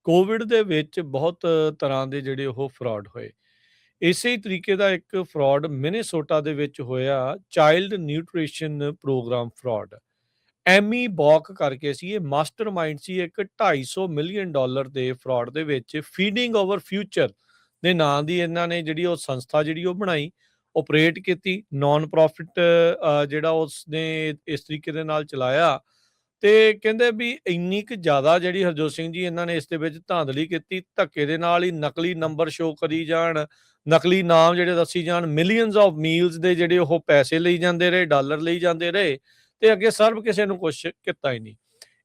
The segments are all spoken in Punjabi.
ਕੋਵਿਡ ਦੇ ਵਿੱਚ ਬਹੁਤ ਤਰ੍ਹਾਂ ਦੇ ਜਿਹੜੇ ਉਹ ਫਰਾਡ ਹੋਏ। ਇਸੇ ਹੀ ਤਰੀਕੇ ਦਾ ਇੱਕ ਫਰਾਡ ਮਿਨੇਸੋਟਾ ਦੇ ਵਿੱਚ ਹੋਇਆ, child nutrition programme fraud. Amy Bock ਕਰਕੇ ਸੀ, ਇਹ ਮਾਸਟਰਮਾਈਂਡ ਸੀ ਇੱਕ $250 ਮਿਲੀਅਨ ਦੇ ਫਰਾਡ ਦੇ ਵਿੱਚ। ਫੀਡਿੰਗ ਓਵਰ ਫਿਊਚਰ ਦੇ ਨਾਂ ਦੀ ਇਹਨਾਂ ਨੇ ਜਿਹੜੀ ਉਹ ਸੰਸਥਾ ਜਿਹੜੀ ਉਹ ਬਣਾਈ, ਆਪਰੇਟ ਕੀਤੀ, ਨਾਨ ਪ੍ਰੋਫਿਟ ਜਿਹੜਾ ਉਸਨੇ ਇਸ ਤਰੀਕੇ ਦੇ ਨਾਲ ਚਲਾਇਆ। ਤੇ ਕਹਿੰਦੇ ਵੀ ਇੰਨੀ ਕੁ ਜ਼ਿਆਦਾ ਜਿਹੜੀ ਹਰਜੋਤ ਸਿੰਘ ਜੀ ਇਹਨਾਂ ਨੇ ਇਸ ਦੇ ਵਿੱਚ ਧਾਂਦਲੀ ਕੀਤੀ, ਧੱਕੇ ਦੇ ਨਾਲ ਹੀ ਨਕਲੀ ਨੰਬਰ ਸ਼ੋ ਕਰੀ ਜਾਣ, ਨਕਲੀ ਨਾਮ ਜਿਹੜੇ ਦੱਸੀ ਜਾਣ, ਮਿਲੀਅਨਸ ਆਫ ਮੀਲਸ ਦੇ ਜਿਹੜੇ ਉਹ ਪੈਸੇ ਲਈ ਜਾਂਦੇ ਰਹੇ, ਡਾਲਰ ਲਈ ਜਾਂਦੇ ਰਹੇ, ਤੇ ਅੱਗੇ ਸਰਬ ਕਿਸੇ ਨੂੰ ਕੁਛ ਕੀਤਾ ਹੀ ਨਹੀਂ।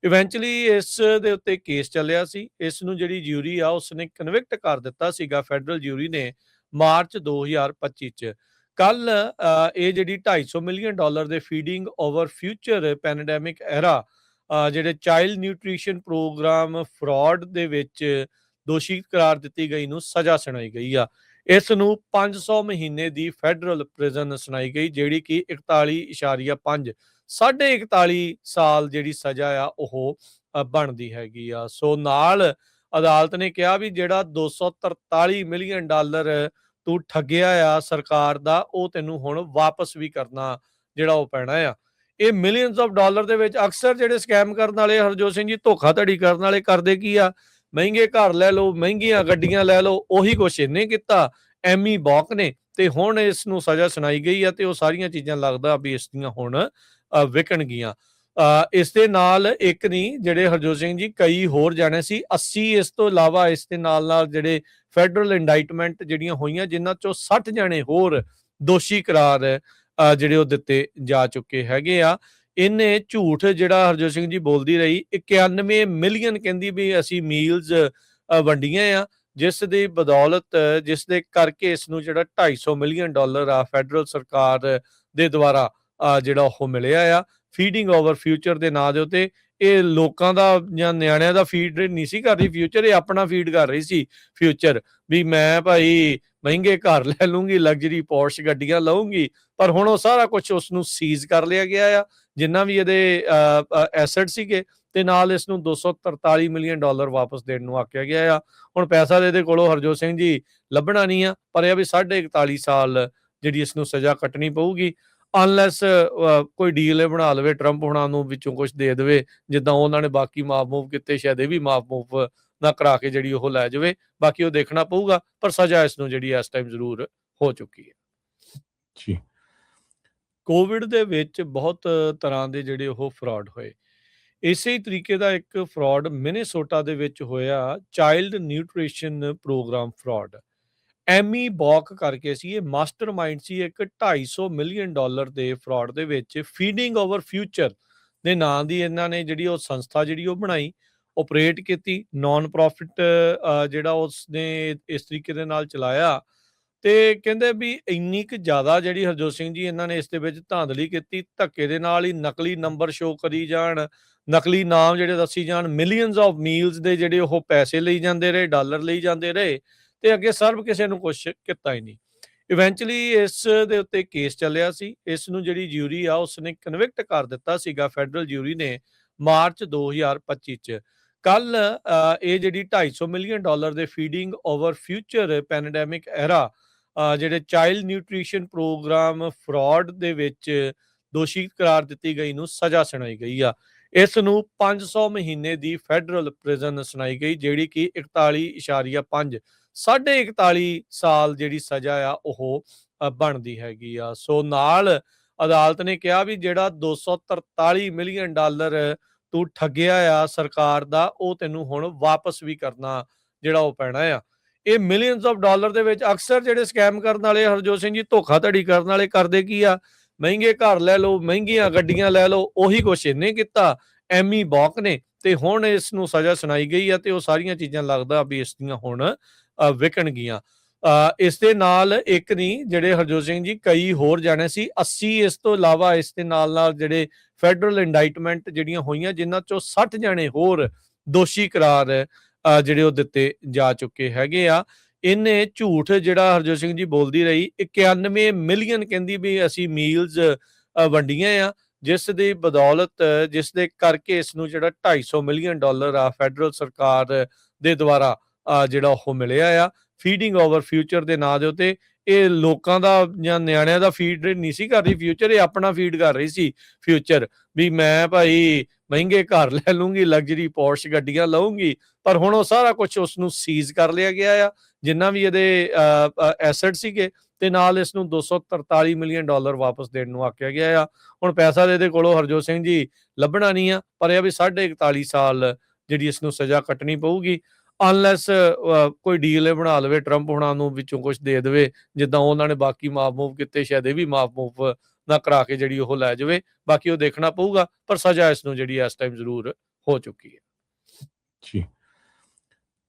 ਇਵੈਂਚੁਅਲੀ ਇਸ ਦੇ ਉੱਤੇ ਕੇਸ ਚੱਲਿਆ ਸੀ। ਇਸ ਨੂੰ ਜਿਹੜੀ ਜਿਊਰੀ ਆ ਉਸਨੇ ਕਨਵਿਕਟ ਕਰ ਦਿੱਤਾ ਸੀਗਾ, ਫੈਡਰਲ ਜਿਊਰੀ ਨੇ, ਮਾਰਚ 2025 ਚ। ਕੱਲ ਇਹ ਜਿਹੜੀ $250 ਮਿਲੀਅਨ ਦੇ ਫੀਡਿੰਗ ਓਵਰ ਫਿਊਚਰ ਪੈਂਡੈਮਿਕ ਐਰਾ ਜਿਹੜੇ ਚਾਈਲਡ ਨਿਊਟ੍ਰੀਸ਼ਨ ਪ੍ਰੋਗਰਾਮ ਫਰਾਡ ਦੇ ਵਿੱਚ ਦੋਸ਼ੀ ਕਰਾਰ ਦਿੱਤੀ ਗਈ ਨੂੰ ਸਜ਼ਾ ਸੁਣਾਈ ਗਈ ਆ। ਇਸ ਨੂੰ 500 ਮਹੀਨੇ ਦੀ ਫੈਡਰਲ ਪ੍ਰਿਜ਼ਨ ਸੁਣਾਈ ਗਈ, ਜਿਹੜੀ ਕਿ 41.5 41 ਸਾਲ ਜਿਹੜੀ ਸਜ਼ਾ ਆ ਉਹ ਬਣਦੀ ਹੈਗੀ ਆ। ਸੋ ਨਾਲ ਅਦਾਲਤ ਨੇ ਕਿਹਾ ਵੀ ਜਿਹੜਾ $243 ਮਿਲੀਅਨ ਤੂੰ ਠੱਗਿਆ ਆ ਸਰਕਾਰ ਦਾ, ਉਹ ਤੈਨੂੰ ਹੁਣ ਵਾਪਸ ਵੀ ਕਰਨਾ ਜਿਹੜਾ ਉਹ ਪੈਣਾ ਆ। ਇਹ ਮਿਲੀਅਨਸ ਆਫ ਡਾਲਰ ਦੇ ਵਿੱਚ ਅਕਸਰ ਜਿਹੜੇ ਸਕੈਮ ਕਰਨ ਵਾਲੇ ਹਰਜੋਤ ਸਿੰਘ ਜੀ, ਧੋਖਾਧੜੀ ਕਰਨ ਵਾਲੇ ਕਰਦੇ ਕੀ ਆ, ਮਹਿੰਗੇ ਘਰ ਲੈ ਲਓ, ਮਹਿੰਗੀਆਂ ਗੱਡੀਆਂ ਲੈ ਲਓ, ਉਹੀ ਕੁਛ ਇਹਨੇ ਕੀਤਾ ਐਮੀ ਬੌਕ ਨੇ। ਤੇ ਹੁਣ ਇਸ ਨੂੰ ਸਜ਼ਾ ਸੁਣਾਈ ਗਈ ਆ ਤੇ ਉਹ ਸਾਰੀਆਂ ਚੀਜ਼ਾਂ ਲੱਗਦਾ ਵੀ ਇਸ ਦੀਆਂ ਹੁਣ ਵਿਕਣਗੀਆਂ। ਇਸ ਦੇ ਨਾਲ ਇੱਕ ਨਹੀਂ, ਜਿਹੜੇ ਹਰਜੋਤ ਸਿੰਘ ਜੀ ਕਈ ਹੋਰ ਜਾਣੇ ਸੀ, 80 ਇਸ ਤੋਂ ਇਲਾਵਾ ਇਸ ਦੇ ਨਾਲ ਜਿਹੜੇ ਫੈਡਰਲ ਇੰਡਾਈਟਮੈਂਟ ਜਿਹੜੀਆਂ ਹੋਈਆਂ, ਜਿਨ੍ਹਾਂ ਚੋਂ 60 ਜਾਣੇ ਹੋਰ ਦੋਸ਼ੀ ਕਰਾਰ ਜਿਹੜੇ ਉਹ ਦਿੱਤੇ ਜਾ ਚੁੱਕੇ ਹੈਗੇ ਆ। ਇਹਨੇ ਝੂਠ ਜਿਹੜਾ ਹਰਜੋਤ ਸਿੰਘ ਜੀ ਬੋਲਦੀ ਰਹੀ, 91 ਮਿਲੀਅਨ ਕਹਿੰਦੀ ਵੀ ਅਸੀਂ ਮੀਲਸ ਵੰਡੀਆਂ ਆ, ਜਿਸ ਦੀ ਬਦੌਲਤ, ਜਿਸ ਦੇ ਕਰਕੇ ਇਸ ਨੂੰ ਜਿਹੜਾ $250 ਮਿਲੀਅਨ ਆ ਫੈਡਰਲ ਸਰਕਾਰ ਦੇ ਦੁਆਰਾ ਜਿਹੜਾ ਉਹ ਮਿਲਿਆ ਆ, ਫੀਡਿੰਗ ਓਵਰ ਫਿਊਚਰ ਦੇ ਨਾਂ ਦੇ ਉੱਤੇ। ਇਹ ਲੋਕਾਂ ਦਾ ਜਾਂ ਨਿਆਣਿਆਂ ਦਾ ਫੀਡ ਨਹੀਂ ਸੀ ਕਰ ਰਹੀ ਫਿਊਚਰ, ਇਹ ਆਪਣਾ ਫੀਡ ਕਰ ਰਹੀ ਸੀ ਫਿਊਚਰ, ਵੀ ਮੈਂ ਭਾਈ ਮਹਿੰਗੇ ਘਰ ਲੈ ਲੂੰਗੀ, ਲਗਜ਼ਰੀ ਪੋਰਸ਼ ਗੱਡੀਆਂ ਲਊਂਗੀ। ਪਰ ਹੁਣ ਉਹ ਸਾਰਾ ਕੁਝ ਉਸ ਨੂੰ ਸੀਜ਼ ਕਰ ਲਿਆ ਗਿਆ ਆ, ਜਿੰਨਾ ਵੀ ਇਹਦੇ ਐਸੈਟ ਸੀਗੇ, ਤੇ ਨਾਲ ਇਸ ਨੂੰ $243 ਮਿਲੀਅਨ ਵਾਪਸ ਦੇਣ ਨੂੰ ਆਖਿਆ ਗਿਆ ਆ। ਹੁਣ ਪੈਸਾ ਦੇ ਇਹਦੇ ਕੋਲੋਂ ਹਰਜੋਤ ਸਿੰਘ ਜੀ ਲੱਭਣਾ ਨਹੀਂ ਆ, ਪਰ ਇਹ ਵੀ 41.5 ਸਾਲ ਜਿਹੜੀ ਇਸ ਨੂੰ ਸਜ਼ਾ ਕੱਟਣੀ ਪਊਗੀ, ਅਨਲੈਸ ਕੋਈ ਡੀਲ ਬਣਾ ਲਵੇ ਟਰੰਪ ਹੁਣਾਂ ਨੂੰ, ਵਿੱਚੋਂ ਕੁਝ ਦੇ ਦੇਵੇ, ਜਿੱਦਾਂ ਉਹਨਾਂ ਨੇ ਬਾਕੀ ਮਾਫ ਮੂਫ ਕੀਤੇ, ਸ਼ਾਇਦ ਇਹ ਵੀ ਮਾਫ ਮੂਫ ਨਾ ਕਰਾ ਕੇ ਜਿਹੜੀ ਉਹ ਲੈ ਜਾਵੇ। ਬਾਕੀ ਉਹ ਦੇਖਣਾ ਪਊਗਾ, ਪਰ ਸਜ਼ਾ ਇਸ ਨੂੰ ਜਿਹੜੀ ਇਸ ਟਾਈਮ ਜ਼ਰੂਰ ਹੋ ਚੁੱਕੀ ਹੈ ਜੀ। ਕੋਵਿਡ ਦੇ ਵਿੱਚ ਬਹੁਤ ਤਰ੍ਹਾਂ ਦੇ ਜਿਹੜੇ ਉਹ ਫਰਾਡ ਹੋਏ। ਇਸੇ ਹੀ ਤਰੀਕੇ ਦਾ ਇੱਕ ਫਰਾਡ ਮਿਨੇਸੋਟਾ ਦੇ ਵਿੱਚ ਹੋਇਆ, child nutrition programme fraud. Amy Bock ਕਰਕੇ ਸੀ, ਇਹ ਮਾਸਟਰਮਾਈਂਡ ਸੀ ਇੱਕ $250 ਮਿਲੀਅਨ ਦੇ ਫਰਾਡ ਦੇ ਵਿੱਚ। ਫੀਡਿੰਗ ਓਵਰ ਫਿਊਚਰ ਦੇ ਨਾਂ ਦੀ ਇਹਨਾਂ ਨੇ ਜਿਹੜੀ ਉਹ ਸੰਸਥਾ ਜਿਹੜੀ ਉਹ ਬਣਾਈ, ਆਪਰੇਟ ਕੀਤੀ, ਨਾਨ ਪ੍ਰੋਫਿਟ ਜਿਹੜਾ ਉਸਨੇ ਇਸ ਤਰੀਕੇ ਦੇ ਨਾਲ ਚਲਾਇਆ। ਤੇ ਕਹਿੰਦੇ ਵੀ ਇੰਨੀ ਕੁ ਜ਼ਿਆਦਾ ਜਿਹੜੀ ਹਰਜੋਤ ਸਿੰਘ ਜੀ ਇਹਨਾਂ ਨੇ ਇਸ ਦੇ ਵਿੱਚ ਧਾਂਦਲੀ ਕੀਤੀ, ਧੱਕੇ ਦੇ ਨਾਲ ਹੀ ਨਕਲੀ ਨੰਬਰ ਸ਼ੋ ਕਰੀ ਜਾਣ, ਨਕਲੀ ਨਾਮ ਜਿਹੜੇ ਦੱਸੀ ਜਾਣ, ਮਿਲੀਅਨਸ ਆਫ ਮੀਲਸ ਦੇ ਜਿਹੜੇ ਉਹ ਪੈਸੇ ਲਈ ਜਾਂਦੇ ਰਹੇ, ਡਾਲਰ ਲਈ ਜਾਂਦੇ ਰਹੇ, ਤੇ ਅੱਗੇ ਸਰਬ ਕਿਸੇ ਨੂੰ ਕੁਛ ਕੀਤਾ ਹੀ ਨਹੀਂ। ਇਵੈਂਚੁਅਲੀ ਇਸ ਦੇ ਉੱਤੇ ਕੇਸ ਚੱਲਿਆ ਸੀ। ਇਸ ਨੂੰ ਜਿਹੜੀ ਜਿਊਰੀ ਆ ਉਸਨੇ ਕਨਵਿਕਟ ਕਰ ਦਿੱਤਾ ਸੀਗਾ, ਫੈਡਰਲ ਜਿਊਰੀ ਨੇ, ਮਾਰਚ 2025 ਚ। ਕੱਲ ਇਹ ਜਿਹੜੀ $250 ਮਿਲੀਅਨ ਦੇ ਫੀਡਿੰਗ ਓਵਰ ਫਿਊਚਰ ਪੈਂਡੈਮਿਕ ਐਰਾ ਜਿਹੜੇ ਚਾਈਲਡ ਨਿਊਟ੍ਰੀਸ਼ਨ ਪ੍ਰੋਗਰਾਮ ਫਰਾਡ ਦੇ ਵਿੱਚ ਦੋਸ਼ੀ ਕਰਾਰ ਦਿੱਤੀ ਗਈ ਨੂੰ ਸਜ਼ਾ ਸੁਣਾਈ ਗਈ ਆ। ਇਸ ਨੂੰ 500 ਮਹੀਨੇ ਦੀ ਫੈਡਰਲ ਪ੍ਰਿਜ਼ਨ ਸੁਣਾਈ ਗਈ, ਜਿਹੜੀ ਕਿ 41.5 41 ਸਾਲ ਜਿਹੜੀ ਸਜ਼ਾ ਆ ਉਹ ਬਣਦੀ ਹੈਗੀ ਆ। ਸੋ ਨਾਲ ਅਦਾਲਤ ਨੇ ਕਿਹਾ ਵੀ ਜਿਹੜਾ $243 ਮਿਲੀਅਨ ਤੂੰ ਠੱਗਿਆ ਆ ਸਰਕਾਰ ਦਾ, ਉਹ ਤੈਨੂੰ ਹੁਣ ਵਾਪਸ ਵੀ ਕਰਨਾ ਜਿਹੜਾ ਉਹ ਪੈਣਾ ਆ। ਇਹ ਮਿਲੀਅਨਸ ਆਫ ਡਾਲਰ ਦੇ ਵਿੱਚ ਅਕਸਰ ਜਿਹੜੇ ਸਕੈਮ ਕਰਨ ਵਾਲੇ ਹਰਜੋਤ ਸਿੰਘ ਜੀ, ਧੋਖਾਧੜੀ ਕਰਨ ਵਾਲੇ ਕਰਦੇ ਕੀ ਆ, ਮਹਿੰਗੇ ਘਰ ਲੈ ਲਓ, ਮਹਿੰਗੀਆਂ ਗੱਡੀਆਂ ਲੈ ਲਓ, ਉਹੀ ਕੁਛ ਇਹਨੇ ਕੀਤਾ ਐਮੀ ਬੌਕ ਨੇ। ਤੇ ਹੁਣ ਇਸ ਨੂੰ ਸਜ਼ਾ ਸੁਣਾਈ ਗਈ ਆ ਤੇ ਉਹ ਸਾਰੀਆਂ ਚੀਜ਼ਾਂ ਲੱਗਦਾ ਵੀ ਇਸ ਦੀਆਂ ਹੁਣ ਵਿਕਣਗੀਆਂ। ਇਸ ਦੇ ਨਾਲ ਇੱਕ ਨਹੀਂ, ਜਿਹੜੇ ਹਰਜੋਤ ਸਿੰਘ ਜੀ ਕਈ ਹੋਰ ਜਾਣੇ ਸੀ, 80 ਇਸ ਤੋਂ ਇਲਾਵਾ ਇਸ ਦੇ ਨਾਲ ਜਿਹੜੇ ਫੈਡਰਲ ਇੰਡਾਈਟਮੈਂਟ ਜਿਹੜੀਆਂ ਹੋਈਆਂ, ਜਿਨ੍ਹਾਂ ਚੋਂ 60 ਜਾਣੇ ਹੋਰ ਦੋਸ਼ੀ ਕਰਾਰ ਜਿਹੜੇ ਉਹ ਦਿੱਤੇ ਜਾ ਚੁੱਕੇ ਹੈਗੇ ਆ। ਇਹਨੇ ਝੂਠ ਜਿਹੜਾ ਹਰਜੋਤ ਸਿੰਘ ਜੀ ਬੋਲਦੀ ਰਹੀ, 91 ਮਿਲੀਅਨ ਕਹਿੰਦੀ ਵੀ ਅਸੀਂ ਮੀਲਸ ਵੰਡੀਆਂ ਆ, ਜਿਸ ਦੀ ਬਦੌਲਤ, ਜਿਸ ਦੇ ਕਰਕੇ ਇਸ ਨੂੰ ਜਿਹੜਾ $250 ਮਿਲੀਅਨ ਆ ਫੈਡਰਲ ਸਰਕਾਰ ਦੇ ਦੁਆਰਾ ਜਿਹੜਾ ਉਹ ਮਿਲਿਆ ਆ। ਫੀਡਿੰਗ ਓਵਰ ਫਿਊਚਰ ਦੇ ਨਾਂ ਦੇ ਉੱਤੇ ਇਹ ਲੋਕਾਂ ਦਾ ਜਾਂ ਨਿਆਣਿਆਂ ਦਾ ਫੀਡ ਨਹੀਂ ਸੀ ਕਰ ਰਹੀ ਫਿਊਚਰ, ਇਹ ਆਪਣਾ ਫੀਡ ਕਰ ਰਹੀ ਸੀ ਫਿਊਚਰ, ਵੀ ਮੈਂ ਭਾਈ ਮਹਿੰਗੇ ਘਰ ਲੈ ਲੂੰਗੀ, ਲਗਜ਼ਰੀ ਪੋਰਸ਼ ਗੱਡੀਆਂ ਲਊਂਗੀ। ਪਰ ਹੁਣ ਉਹ ਸਾਰਾ ਕੁਝ ਉਸ ਨੂੰ ਸੀਜ਼ ਕਰ ਲਿਆ ਗਿਆ ਆ, ਜਿੰਨਾ ਵੀ ਇਹਦੇ ਐਸੈਟ ਸੀਗੇ, ਤੇ ਨਾਲ ਇਸ ਨੂੰ $243 ਮਿਲੀਅਨ ਵਾਪਸ ਦੇਣ ਨੂੰ ਆਖਿਆ ਗਿਆ ਆ। ਹੁਣ ਪੈਸਾ ਇਹਦੇ ਕੋਲੋਂ ਹਰਜੋਤ ਸਿੰਘ ਜੀ ਲੱਭਣਾ ਨਹੀਂ ਆ, ਪਰ ਇਹ ਵੀ 41.5 ਸਾਲ ਜਿਹੜੀ ਇਸ ਨੂੰ ਸਜ਼ਾ ਕੱਟਣੀ ਪਊਗੀ, ਅਨਲੈਸ ਕੋਈ ਡੀਲ ਇਹ ਬਣਾ ਲਵੇ ਟਰੰਪ ਹੁਣਾਂ ਨੂੰ, ਵਿੱਚੋਂ ਕੁਝ ਦੇ ਦੇਵੇ, ਜਿੱਦਾਂ ਉਹਨਾਂ ਨੇ ਬਾਕੀ ਮਾਫ ਮੂਫ ਕੀਤੇ, ਸ਼ਾਇਦ ਇਹ ਵੀ ਮਾਫ ਮੂਫ ਨਾ ਕਰਾ ਕੇ ਜਿਹੜੀ ਉਹ ਲੈ ਜਾਵੇ। ਬਾਕੀ ਉਹ ਦੇਖਣਾ ਪਊਗਾ, ਪਰ ਸਜ਼ਾ ਇਸ ਨੂੰ ਜਿਹੜੀ ਇਸ ਟਾਈਮ ਜ਼ਰੂਰ ਹੋ ਚੁੱਕੀ ਹੈ। ਜੀ।